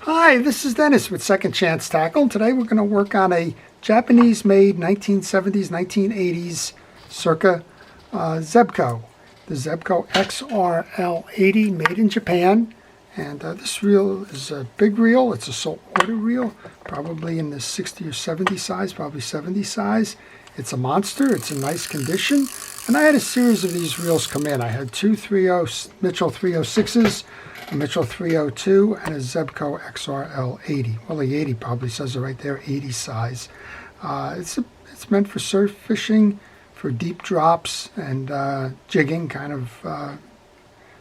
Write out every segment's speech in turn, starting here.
Hi, this is Dennis with Second Chance Tackle, and today we're going to work on a Japanese-made 1970s, 1980s circa Zebco. The Zebco XRL80 made in Japan, and this reel is a big reel. It's a saltwater reel, probably in the 60 or 70 size, probably 70 size. It's a monster. It's in nice condition, and I had a series of these reels come in. I had two Mitchell 306s, a Mitchell 302, and a Zebco XRL80. Well, the 80 probably says it right there, 80 size. It's meant for surf fishing, for deep drops, and jigging kind of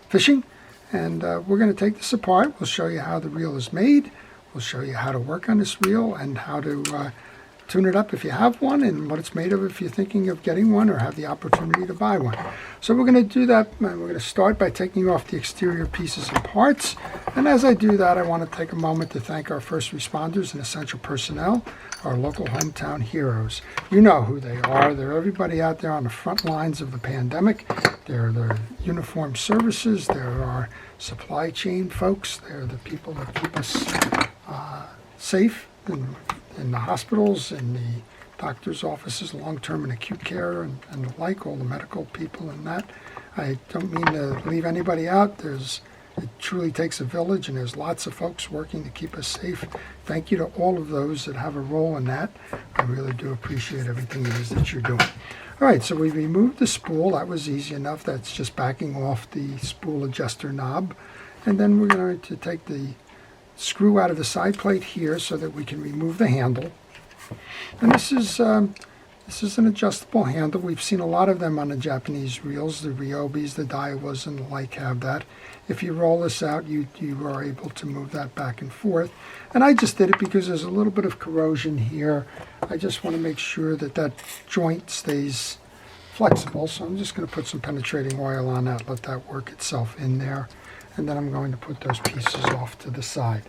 fishing. And we're going to take this apart. We'll show you how the reel is made. We'll show you how to work on this reel and how to tune it up if you have one, and what it's made of if you're thinking of getting one or have the opportunity to buy one. So we're going to do that. We're going to start by taking off the exterior pieces and parts. And as I do that, I want to take a moment to thank our first responders and essential personnel, our local hometown heroes. You know who they are. They're everybody out there on the front lines of the pandemic. They're the uniformed services. They're our supply chain folks. They're the people that keep us safe in the hospitals, in the doctor's offices, long-term and acute care, and the like, all the medical people and that. I don't mean to leave anybody out. It truly takes a village, and there's lots of folks working to keep us safe. Thank you to all of those that have a role in that. I really do appreciate everything it is that you're doing. All right, so we removed the spool. That was easy enough. That's just backing off the spool adjuster knob. And then we're going to take the screw out of the side plate here so that we can remove the handle. And this is an adjustable handle. We've seen a lot of them on the Japanese reels. The Ryobis, the Daiwas, and the like have that. If you roll this out, you are able to move that back and forth. And I just did it because there's a little bit of corrosion here. I just want to make sure that that joint stays flexible. So I'm just going to put some penetrating oil on that, let that work itself in there. And then I'm going to put those pieces off to the side.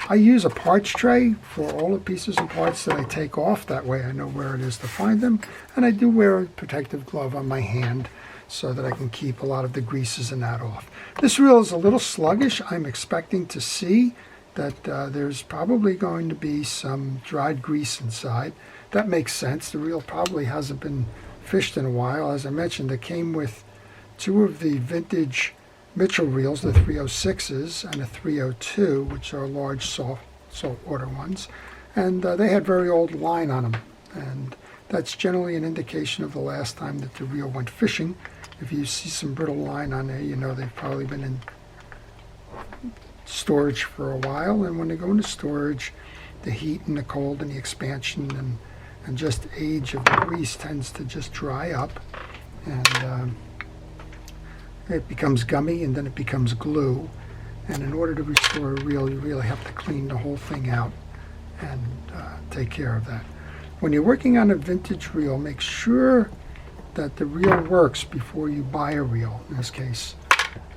I use a parts tray for all the pieces and parts that I take off. That way I know where it is to find them. And I do wear a protective glove on my hand so that I can keep a lot of the greases and that off. This reel is a little sluggish. I'm expecting to see that there's probably going to be some dried grease inside. That makes sense. The reel probably hasn't been fished in a while. As I mentioned, it came with two of the vintage Mitchell reels, the 306s and a 302, which are large saltwater ones, and they had very old line on them, and that's generally an indication of the last time that the reel went fishing. If you see some brittle line on there, you know they've probably been in storage for a while, and when they go into storage, the heat and the cold and the expansion and just age of the grease tends to just dry up, and it becomes gummy, and then it becomes glue. And in order to restore a reel, you really have to clean the whole thing out and take care of that. When you're working on a vintage reel, make sure that the reel works before you buy a reel. In this case,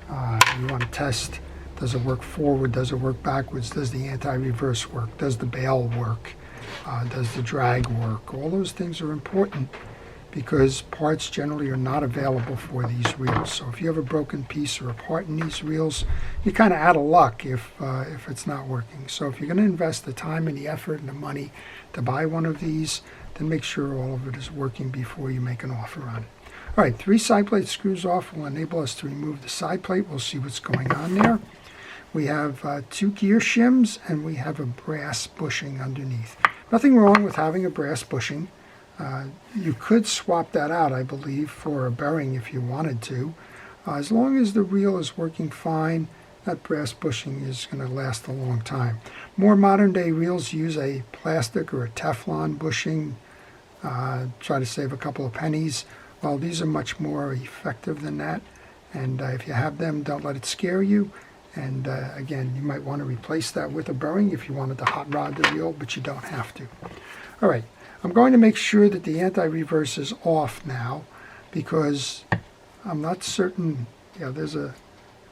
you want to test, does it work forward, does it work backwards, does the anti-reverse work, does the bail work, does the drag work. All those things are important, because parts generally are not available for these reels. So if you have a broken piece or a part in these reels, you're kind of out of luck if it's not working. So if you're going to invest the time and the effort and the money to buy one of these, then make sure all of it is working before you make an offer on it. All right, 3 side plate screws off will enable us to remove the side plate. We'll see what's going on there. We have 2 gear shims, and we have a brass bushing underneath. Nothing wrong with having a brass bushing. You could swap that out, I believe, for a bearing if you wanted to. As long as the reel is working fine, that brass bushing is going to last a long time. More modern day reels use a plastic or a Teflon bushing, try to save a couple of pennies. Well, these are much more effective than that, and if you have them, don't let it scare you. And again, you might want to replace that with a bearing if you wanted to hot rod the reel, but you don't have to. All right. I'm going to make sure that the anti-reverse is off now, because I'm not certain. Yeah, there's a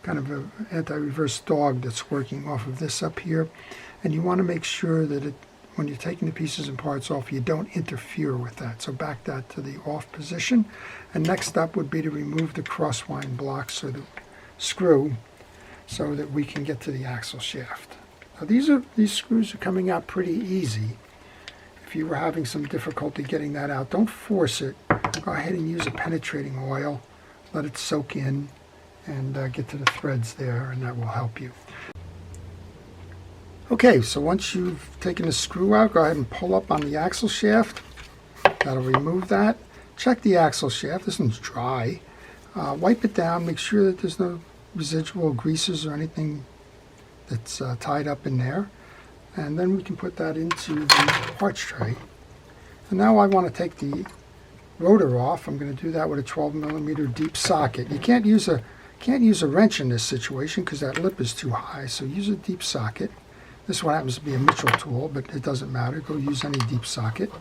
kind of an anti-reverse dog that's working off of this up here, and you want to make sure that when you're taking the pieces and parts off, you don't interfere with that. So back that to the off position, and next up would be to remove the crosswind blocks or the screw so that we can get to the axle shaft. Now these screws are coming out pretty easy. If you were having some difficulty getting that out, don't force it. Go ahead and use a penetrating oil. Let it soak in and get to the threads there, and that will help you. Okay, so once you've taken the screw out, go ahead and pull up on the axle shaft. That'll remove that. Check the axle shaft. This one's dry. Wipe it down. Make sure that there's no residual greases or anything that's tied up in there. And then we can put that into the parts tray. And now I want to take the rotor off. I'm going to do that with a 12mm deep socket. You can't use a wrench in this situation because that lip is too high, so use a deep socket. This one happens to be a Mitchell tool, but it doesn't matter. Go use any deep socket.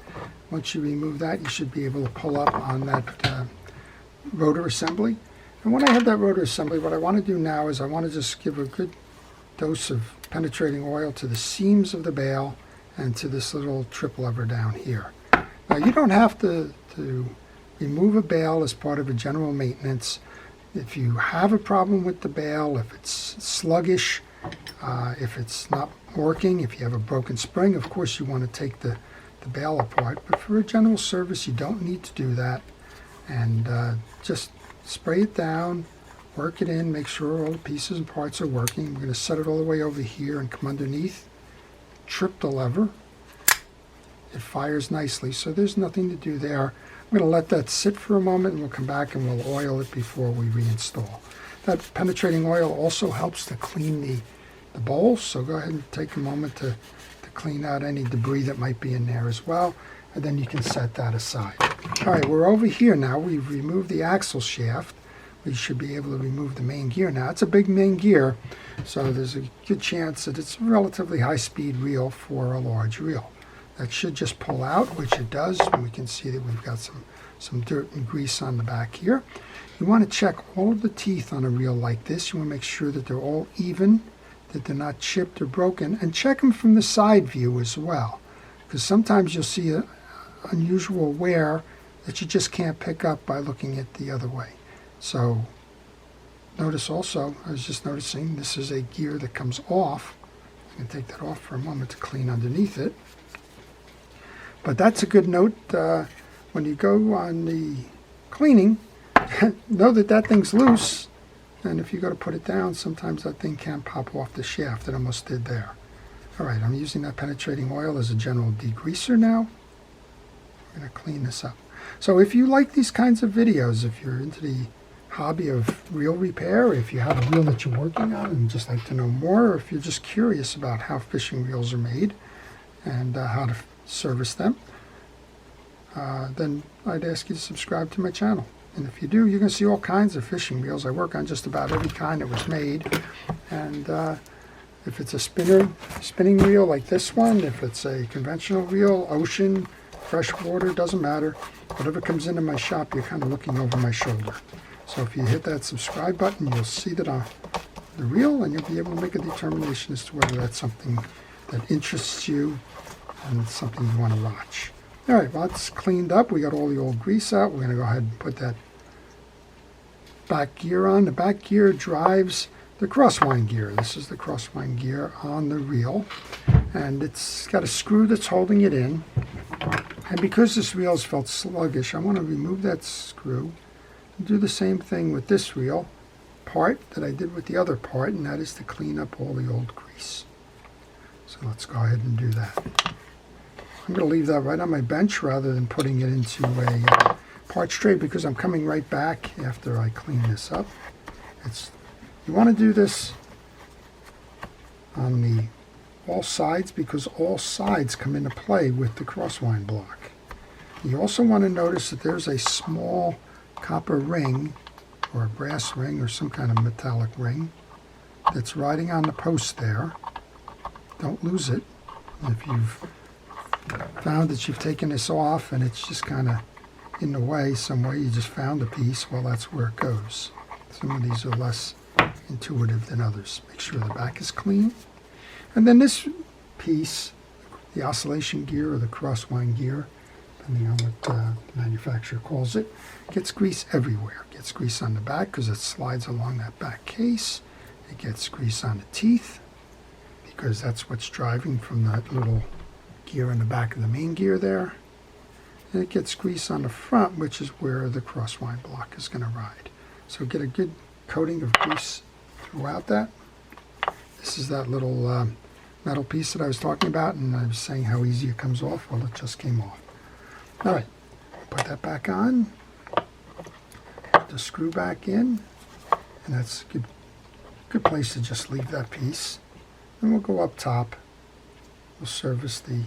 Once you remove that, you should be able to pull up on that rotor assembly. And when I have that rotor assembly, what I want to do now is I want to just give a good dose of penetrating oil to the seams of the bail and to this little trip lever down here. Now you don't have to remove a bail as part of a general maintenance. If you have a problem with the bail, if it's sluggish, if it's not working, if you have a broken spring, of course you want to take the bail apart. But for a general service, you don't need to do that. And just spray it down, work it in, make sure all the pieces and parts are working. We're going to set it all the way over here and come underneath, trip the lever. It fires nicely, so there's nothing to do there. I'm going to let that sit for a moment, and we'll come back and we'll oil it before we reinstall. That penetrating oil also helps to clean the bowl, so go ahead and take a moment to clean out any debris that might be in there as well, and then you can set that aside. All right, we're over here now. We've removed the axle shaft. We should be able to remove the main gear now. It's a big main gear, so there's a good chance that it's a relatively high-speed reel for a large reel. That should just pull out, which it does, and we can see that we've got some dirt and grease on the back here. You want to check all of the teeth on a reel like this. You want to make sure that they're all even, that they're not chipped or broken, and check them from the side view as well, because sometimes you'll see an unusual wear that you just can't pick up by looking at the other way. So notice also, I was just noticing, this is a gear that comes off. I'm going to take that off for a moment to clean underneath it. But that's a good note when you go on the cleaning, know that that thing's loose, and if you go to put it down, sometimes that thing can pop off the shaft. It almost did there. All right, I'm using that penetrating oil as a general degreaser now. I'm going to clean this up. So if you like these kinds of videos, if you're into the hobby of reel repair, if you have a reel that you're working on and just like to know more, or if you're just curious about how fishing reels are made and how to service them, then I'd ask you to subscribe to my channel. And if you do, you're going to see all kinds of fishing reels. I work on just about every kind that was made. And if it's a spinning reel like this one, if it's a conventional reel, ocean, freshwater, doesn't matter. Whatever comes into my shop, you're kind of looking over my shoulder. So if you hit that subscribe button, you'll see that on the reel, and you'll be able to make a determination as to whether that's something that interests you and it's something you want to watch. All right, well, it's cleaned up. We got all the old grease out. We're going to go ahead and put that back gear on. The back gear drives the Crosswind Gear. This is the Crosswind Gear on the reel, and it's got a screw that's holding it in. And because this reel's felt sluggish, I want to remove that screw and do the same thing with this reel part that I did with the other part, and that is to clean up all the old grease. So let's go ahead and do that. I'm going to leave that right on my bench rather than putting it into a parts tray, because I'm coming right back after I clean this up. You want to do this on all sides, because all sides come into play with the Crosswind block. You also want to notice that there's a small copper ring or a brass ring or some kind of metallic ring that's riding on the post there. Don't lose it. And if you've found that you've taken this off and it's just kind of in the way somewhere, you just found a piece, well, that's where it goes. Some of these are less intuitive than others. Make sure the back is clean. And then this piece, the Oscillation Gear or the Crosswind Gear, depending on what the manufacturer calls it, gets grease everywhere. It gets grease on the back because it slides along that back case. It gets grease on the teeth because that's what's driving from that little gear in the back of the main gear there. And it gets grease on the front, which is where the crosswind block is going to ride. So get a good coating of grease throughout that. This is that little metal piece that I was talking about, and I was saying how easy it comes off. Well, it just came off. All right, put that back on. Put the screw back in, and that's a good place to just leave that piece. Then we'll go up top. We'll service the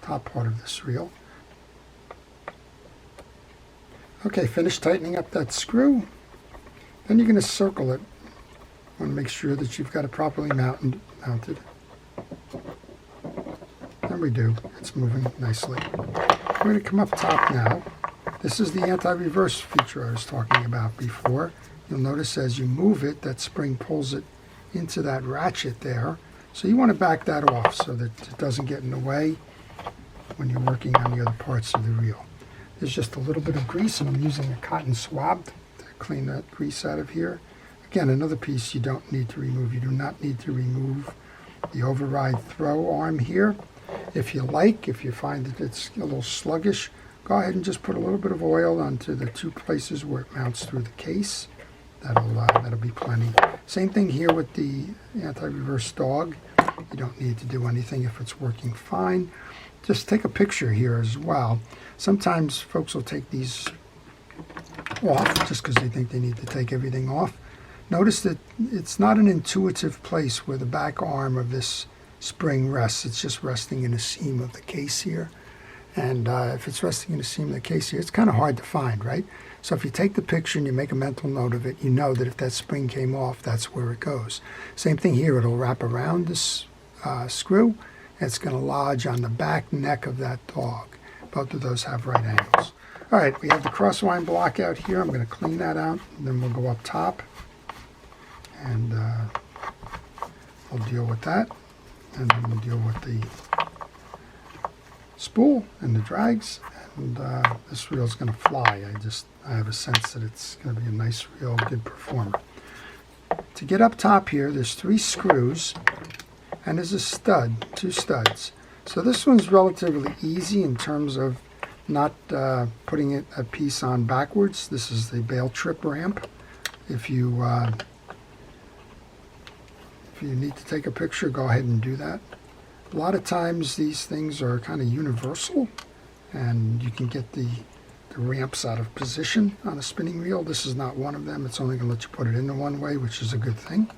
top part of this reel. Okay, finish tightening up that screw. Then you're going to circle it. You want to make sure that you've got it properly mounted. There we do. It's moving nicely. We're going to come up top now. This is the anti-reverse feature I was talking about before. You'll notice as you move it, that spring pulls it into that ratchet there. So you want to back that off so that it doesn't get in the way when you're working on the other parts of the reel. There's just a little bit of grease, and I'm using a cotton swab to clean that grease out of here. Again, another piece you don't need to remove. You do not need to remove the override throw arm here. If you like, if you find that it's a little sluggish, go ahead and just put a little bit of oil onto the two places where it mounts through the case. That'll be plenty. Same thing here with the anti-reverse dog. You don't need to do anything if it's working fine. Just take a picture here as well. Sometimes folks will take these off just because they think they need to take everything off. Notice that it's not an intuitive place where the back arm of this spring rests. It's just resting in the seam of the case here. And if it's resting in the seam of the case here, it's kind of hard to find, right? So if you take the picture and you make a mental note of it, you know that if that spring came off, that's where it goes. Same thing here. It'll wrap around this screw. It's going to lodge on the back neck of that dog. Both of those have right angles. All right, we have the crosswind block out here. I'm going to clean that out, and then we'll go up top, and we'll deal with that, and then we'll deal with the spool and the drags, and this reel is going to fly. I have a sense that it's going to be a nice reel, good performer. To get up top here, there's 3 screws, and there's a stud, 2 studs. So this one's relatively easy in terms of not putting a piece on backwards. This is the bail trip ramp. If you need to take a picture, go ahead and do that. A lot of times these things are kind of universal, and you can get the ramps out of position on a spinning reel. This is not one of them. It's only going to let you put it into one way, which is a good thing.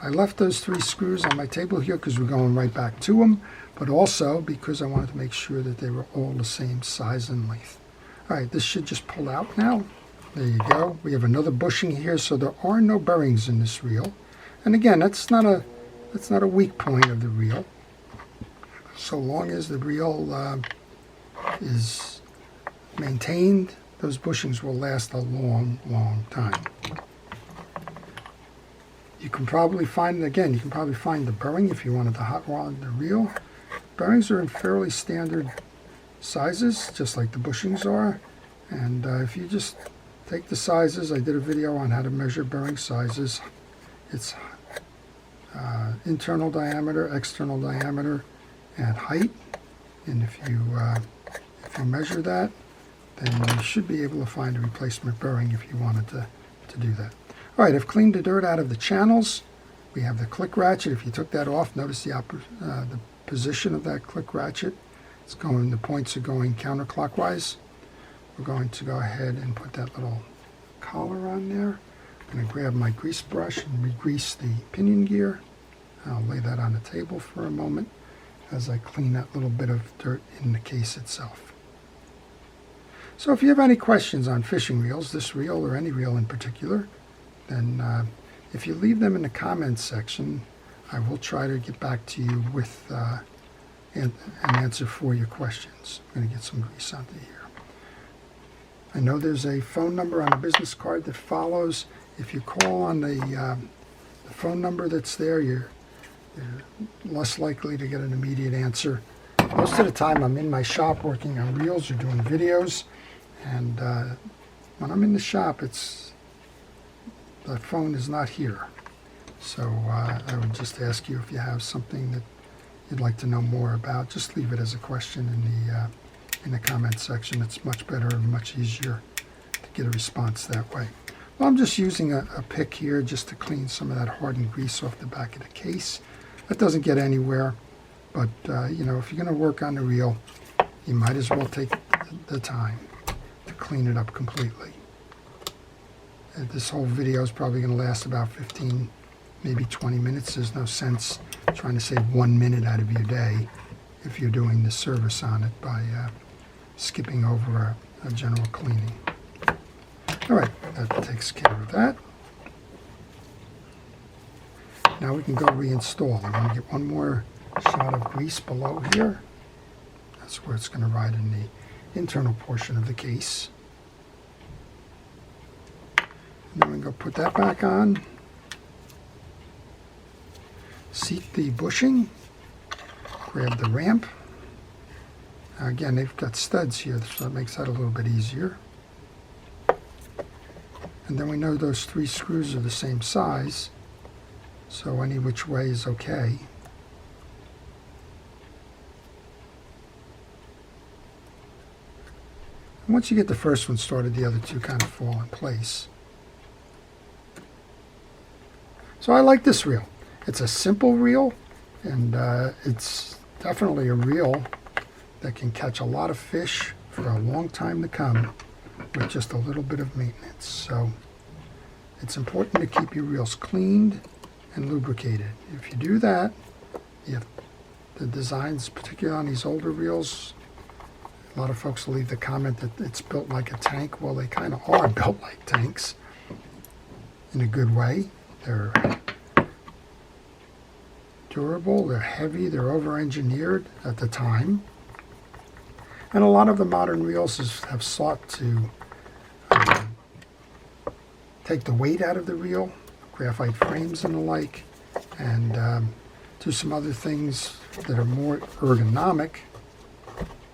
I left those 3 screws on my table here because we're going right back to them, but also because I wanted to make sure that they were all the same size and length. All right, this should just pull out now. There you go. We have another bushing here, so there are no bearings in this reel. And again, that's not a weak point of the reel. So long as the reel is maintained, those bushings will last a long, long time. You can probably find, again, you can probably find the bearing if you wanted to hot rod the reel. Bearings are in fairly standard sizes, just like the bushings are. And if you just take the sizes, I did a video on how to measure bearing sizes. It's internal diameter, external diameter, and height. And if you measure that, then you should be able to find a replacement bearing if you wanted to do that. All right, I've cleaned the dirt out of the channels. We have the click ratchet. If you took that off, notice the position of that click ratchet. The points are going counterclockwise. We're going to go ahead and put that little collar on there. I'm going to grab my grease brush and re-grease the pinion gear. I'll lay that on the table for a moment as I clean that little bit of dirt in the case itself. So if you have any questions on fishing reels, this reel or any reel in particular, then if you leave them in the comments section, I will try to get back to you with an answer for your questions. I'm going to get some grease onto here. I know there's a phone number on the business card that follows. If you call on the phone number that's there, you're less likely to get an immediate answer. Most of the time I'm in my shop working on reels or doing videos, and when I'm in the shop, the phone is not here. So I would just ask you, if you have something that you'd like to know more about, just leave it as a question in the comment section. It's much better and much easier to get a response that way. Well, I'm just using a pick here just to clean some of that hardened grease off the back of the case. That doesn't get anywhere, but you know, if you're going to work on the reel, you might as well take the time to clean it up completely. This whole video is probably going to last about 15, maybe 20 minutes. There's no sense trying to save 1 minute out of your day if you're doing the service on it by skipping over a general cleaning. All right, that takes care of that. Now we can go reinstall. I'm going to get one more shot of grease below here. That's where it's going to ride in the internal portion of the case. And then we can go put that back on. Seat the bushing. Grab the ramp. Now again, they've got studs here, so that makes that a little bit easier. And then we know those 3 screws are the same size, so any which way is okay. And once you get the first one started, the other 2 kind of fall in place. So I like this reel. It's a simple reel, and it's definitely a reel that can catch a lot of fish for a long time to come with just a little bit of maintenance. So it's important to keep your reels cleaned and lubricated. If you do that, the designs, particularly on these older reels, a lot of folks leave the comment that it's built like a tank. Well, they kind of are built like tanks in a good way. They're durable, they're heavy, they're over-engineered at the time. And a lot of the modern reels have sought to take the weight out of the reel, graphite frames and the like, and do some other things that are more ergonomic,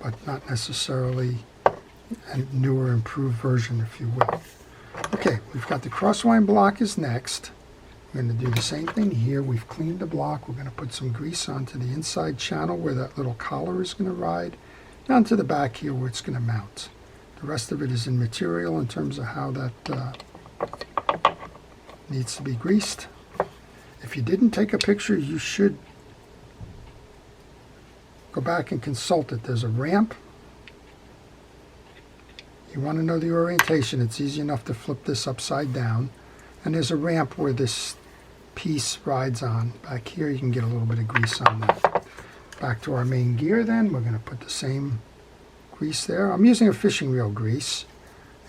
but not necessarily a newer, improved version, if you will. Okay, we've got the Crosswind block is next. We're going to do the same thing here. We've cleaned the block. We're going to put some grease onto the inside channel where that little collar is going to ride, down to the back here where it's going to mount. The rest of it is in material in terms of how that needs to be greased. If you didn't take a picture, you should go back and consult it. There's a ramp. You want to know the orientation. It's easy enough to flip this upside down. And there's a ramp where this piece rides on. Back here you can get a little bit of grease on that. Back to our main gear then. We're going to put the same grease there. I'm using a fishing reel grease,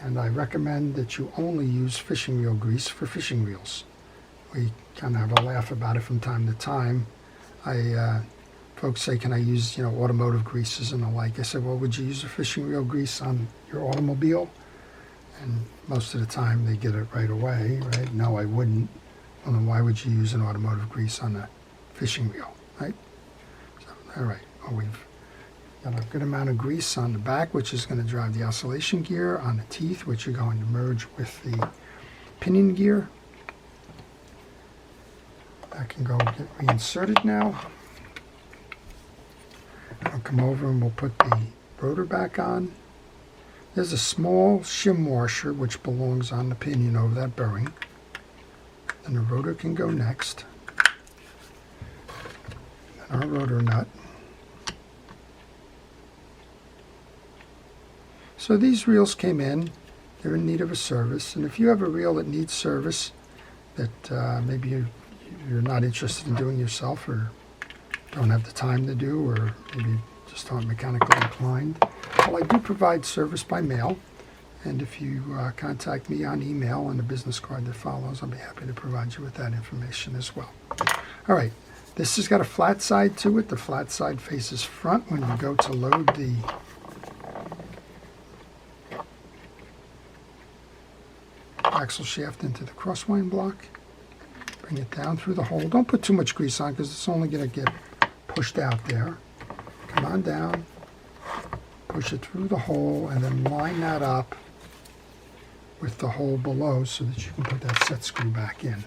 and I recommend that you only use fishing reel grease for fishing reels. We kind of have a laugh about it from time to time. Folks say, can I use automotive greases and the like? I said, well, would you use a fishing reel grease on your automobile? And most of the time they get it right away, right? No, I wouldn't. Well, then why would you use an automotive grease on a fishing reel, right? So, all right, well, we've got a good amount of grease on the back, which is going to drive the oscillation gear, on the teeth, which are going to merge with the pinion gear. That can go get reinserted now. I'll come over and we'll put the rotor back on. There's a small shim washer which belongs on the pinion over that bearing. And the rotor can go next. And our rotor nut. So these reels came in. They're in need of a service. And if you have a reel that needs service that maybe you're not interested in doing yourself, or don't have the time to do, or maybe just aren't mechanically inclined, well, I do provide service by mail, and if you contact me on email on the business card that follows, I'll be happy to provide you with that information as well. All right, this has got a flat side to it. The flat side faces front when you go to load the axle shaft into the crosswind block. Bring it down through the hole. Don't put too much grease on because it's only going to get pushed out there. Come on down, push it through the hole, and then line that up with the hole below so that you can put that set screw back in.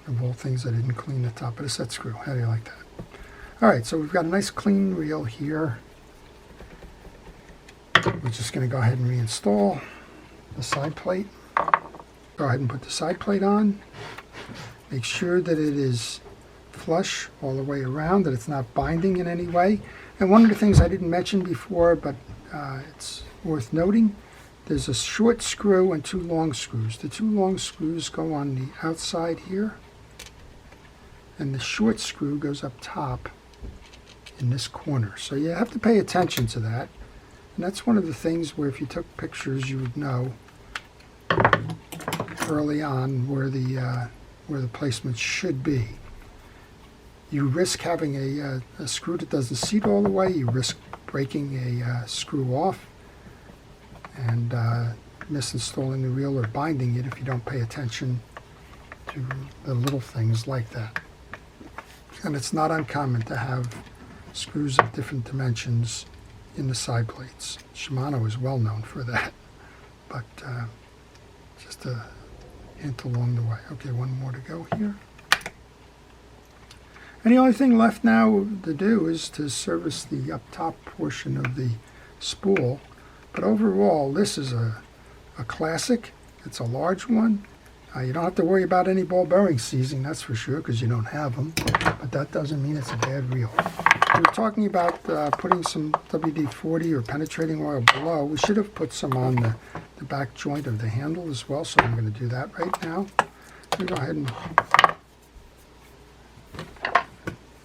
Of all things, I didn't clean the top of the set screw. How do you like that? All right, so we've got a nice clean reel here. We're just going to go ahead and reinstall the side plate. Go ahead and put the side plate on. Make sure that it is flush all the way around, that it's not binding in any way. And one of the things I didn't mention before, but it's worth noting, there's a short screw and two long screws. The two long screws go on the outside here, and the short screw goes up top in this corner. So you have to pay attention to that. And that's one of the things where if you took pictures, you would know early on where the placement should be. You risk having a screw that doesn't seat all the way. You risk breaking a screw off and misinstalling the reel or binding it if you don't pay attention to the little things like that. And it's not uncommon to have screws of different dimensions in the side plates. Shimano is well known for that, but just a hint along the way. Okay, one more to go here. And the only thing left now to do is to service the up top portion of the spool. But overall, this is a classic. It's a large one. You don't have to worry about any ball bearing seizing, that's for sure, because you don't have them. But that doesn't mean it's a bad reel. We were talking about putting some WD-40 or penetrating oil below. We should have put some on the back joint of the handle as well, so I'm going to do that right now. I'm going to go ahead and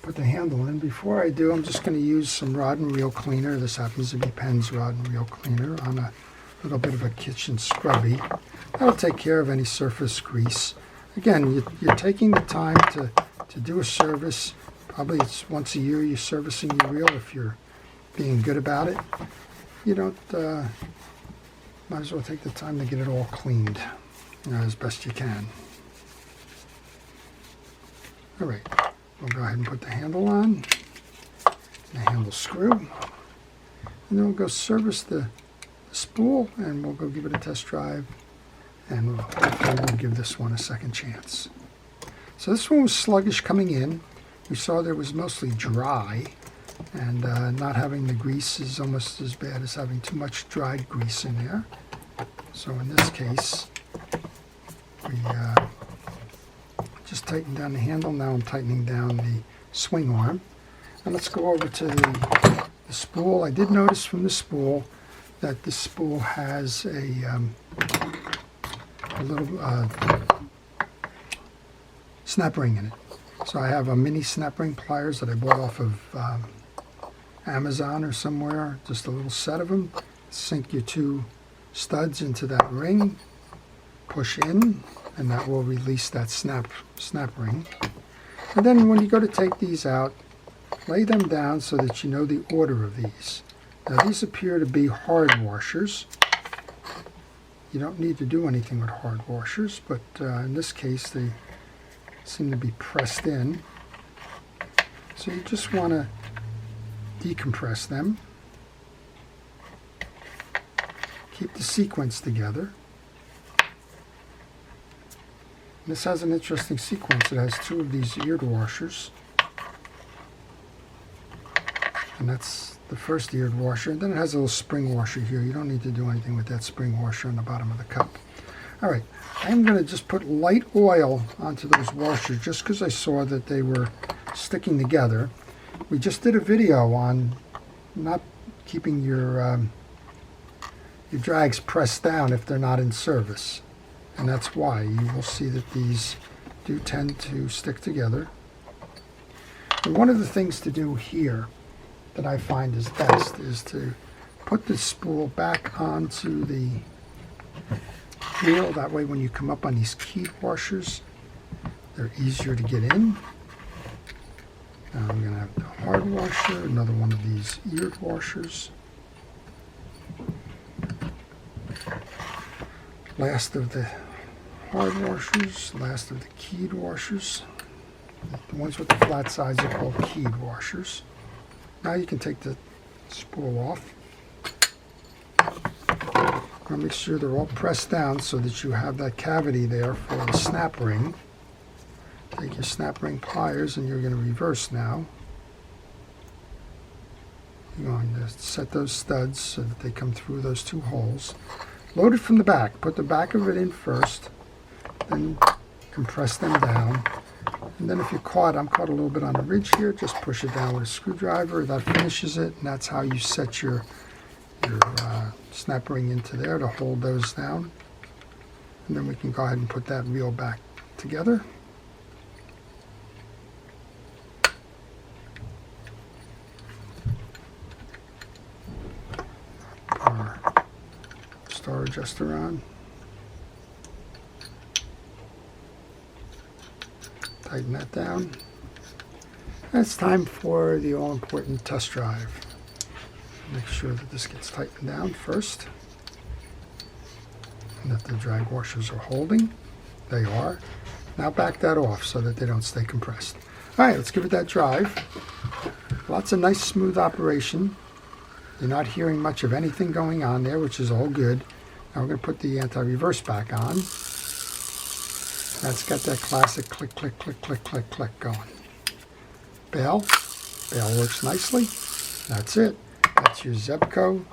put the handle in. Before I do, I'm just going to use some rod and reel cleaner. This happens to be Penn's rod and reel cleaner on a little bit of a kitchen scrubby. That'll take care of any surface grease. Again, you're taking the time to do a service. Probably it's once a year you're servicing your reel if you're being good about it. You don't, might as well take the time to get it all cleaned as best you can. All right. We'll go ahead and put the handle on, the handle screw, and then we'll go service the spool, and we'll go give it a test drive, and we'll give this one a second chance. So this one was sluggish coming in. We saw that it was mostly dry, and not having the grease is almost as bad as having too much dried grease in there. So in this case, we just tighten down the handle. Now I'm tightening down the swing arm. And let's go over to the spool. I did notice from the spool that the spool has a little snap ring in it. So I have a mini snap ring pliers that I bought off of Amazon or somewhere, just a little set of them. Sink your two studs into that ring, push in, and that will release that snap ring. And then when you go to take these out, lay them down so that you know the order of these. Now these appear to be hard washers. You don't need to do anything with hard washers, but in this case they seem to be pressed in. So you just want to decompress them. Keep the sequence together. This has an interesting sequence. It has two of these eared washers. And that's the first eared washer. And then it has a little spring washer here. You don't need to do anything with that spring washer on the bottom of the cup. All right, I'm going to just put light oil onto those washers just because I saw that they were sticking together. We just did a video on not keeping your drags pressed down if they're not in service. And that's why you will see that these do tend to stick together. And one of the things to do here that I find is best is to put the spool back onto the wheel. That way when you come up on these keyed washers, they're easier to get in. Now I'm going to have the hard washer, another one of these eared washers. Last of the hard washers, last of the keyed washers. The ones with the flat sides are called keyed washers. Now you can take the spool off. Now make sure they're all pressed down so that you have that cavity there for the snap ring. Take your snap ring pliers and you're going to reverse now. You're going to set those studs so that they come through those two holes. Load it from the back. Put the back of it in first, then compress them down. And then if you're caught, I'm caught a little bit on the ridge here, just push it down with a screwdriver. That finishes it, and that's how you set your snap ring into there to hold those down. And then we can go ahead and put that reel back together. Put our star adjuster on. Tighten that down. And it's time for the all-important test drive. Make sure that this gets tightened down first, and that the drag washers are holding. They are. Now back that off so that they don't stay compressed. All right, let's give it that drive. Lots of nice smooth operation. You're not hearing much of anything going on there, which is all good. Now we're going to put the anti-reverse back on. That's got that classic click, click, click, click, click, click going. Bail works nicely. That's it. That's your Zebco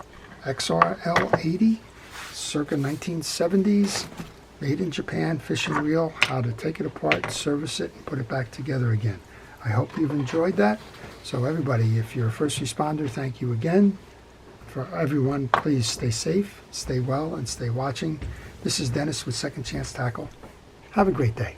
XRL80, circa 1970s, made in Japan fishing reel. How to take it apart, service it, and put it back together again. I hope you've enjoyed that. So everybody, if you're a first responder, thank you again. For everyone, please stay safe, stay well, and stay watching. This is Dennis with Second Chance Tackle. Have a great day.